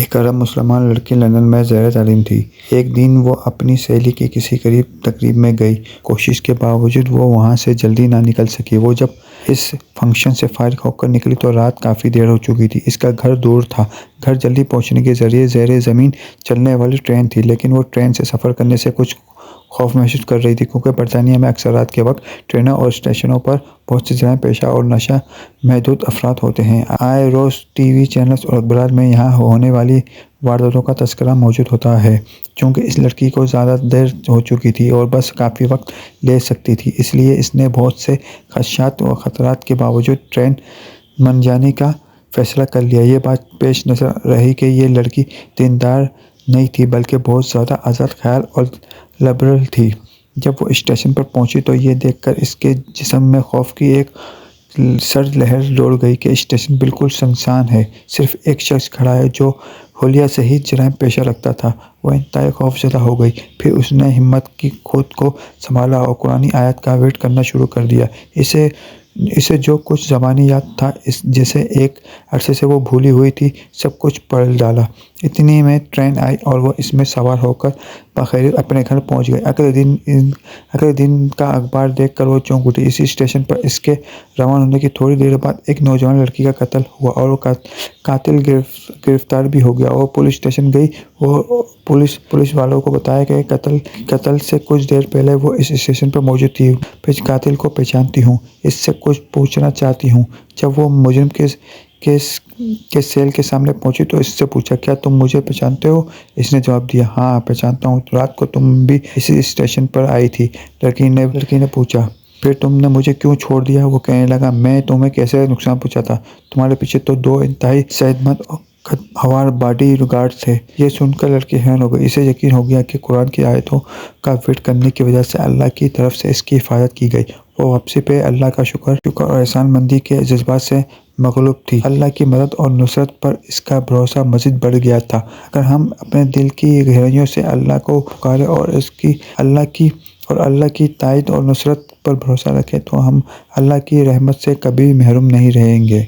ایک عرب مسلمان لڑکی لندن میں زیر تعلیم تھی۔ ایک دن وہ اپنی سہیلی کی کسی قریب تقریب میں گئی۔ کوشش کے باوجود وہ وہاں سے جلدی نہ نکل سکی۔ وہ جب اس فنکشن سے فارغ ہو کر نکلی تو رات کافی دیر ہو چکی تھی۔ اس کا گھر دور تھا۔ گھر جلدی پہنچنے کے ذریعے زیر زمین چلنے والی ٹرین تھی، لیکن وہ ٹرین سے سفر کرنے سے کچھ خوف محسوس کر رہی تھی، کیونکہ برطانیہ میں اکثر رات کے وقت ٹرینوں اور اسٹیشنوں پر بہت سے جرائم پیشہ اور نشہ محدود افراد ہوتے ہیں۔ آئے روز ٹی وی چینلز اور اخبارات میں یہاں ہونے والی وارداتوں کا تذکرہ موجود ہوتا ہے۔ چونکہ اس لڑکی کو زیادہ دیر ہو چکی تھی اور بس کافی وقت لے سکتی تھی، اس لیے اس نے بہت سے خدشات و خطرات کے باوجود ٹرین من جانے کا فیصلہ کر لیا۔ یہ بات پیش نظر رہی کہ یہ لڑکی دیندار نہیں تھی، بلکہ بہت زیادہ آزاد خیال اور لبرل تھی۔ جب وہ اسٹیشن پر پہنچی تو یہ دیکھ کر اس کے جسم میں خوف کی ایک سرد لہر دوڑ گئی کہ اسٹیشن بالکل سنسان ہے، صرف ایک شخص کھڑا ہے جو حلیہ سے ہی جرائم پیشہ رکھتا تھا۔ وہ انتہائی خوفزدہ ہو گئی۔ پھر اس نے ہمت کی خود کو سنبھالا اور قرآنی آیات کا ورد کرنا شروع کر دیا۔ اسے جو کچھ زبانی یاد تھا، جسے ایک عرصے سے وہ بھولی ہوئی تھی، سب کچھ پڑھ ڈالا۔ اتنی میں ٹرین آئی اور وہ اس میں سوار ہو کر بخیریت اپنے گھر پہنچ گئی۔ اگلے دن کا اخبار دیکھ کر وہ چونک اٹھی۔ اسی اسٹیشن پر اس کے روانہ ہونے کی تھوڑی دیر بعد ایک نوجوان لڑکی کا قتل ہوا اور قاتل گرفتار بھی ہو گیا۔ وہ پولیس اسٹیشن گئی اور پولیس والوں کو بتایا کہ قتل سے کچھ دیر پہلے وہ اس اسٹیشن پر موجود تھی۔ میں قاتل کو پہچانتی ہوں، اس سے کچھ پوچھنا چاہتی ہوں۔ جب وہ مجرم کے سیل کے سامنے پہنچی تو اس سے پوچھا، کیا تم مجھے پہچانتے ہو؟ اس نے جواب دیا، ہاں پہچانتا ہوں، رات کو تم بھی اسی اسٹیشن پر آئی تھی۔ لڑکی نے پوچھا، پھر تم نے مجھے کیوں چھوڑ دیا؟ وہ کہنے لگا، میں تمہیں کیسے نقصان پہنچاتا؟ تمہارے پیچھے تو 2 انتہائی صحت مند اور قد ہوار باڈی گارڈز تھے۔ یہ سن کر لڑکی حیران ہو گئی۔ اسے یقین ہو گیا کہ قرآن کی آیتوں کا ورد کرنے کی وجہ سے اللہ کی طرف سے اس کی حفاظت کی گئی۔ وہ واپسی پہ اللہ کا شکر اور احسان مندی کے جذبات سے مغلوب تھی۔ اللہ کی مدد اور نصرت پر اس کا بھروسہ مزید بڑھ گیا تھا۔ اگر ہم اپنے دل کی گہرائیوں سے اللہ کو پکاریں اور اللہ کی تائید اور نصرت پر بھروسہ رکھیں تو ہم اللہ کی رحمت سے کبھی محروم نہیں رہیں گے۔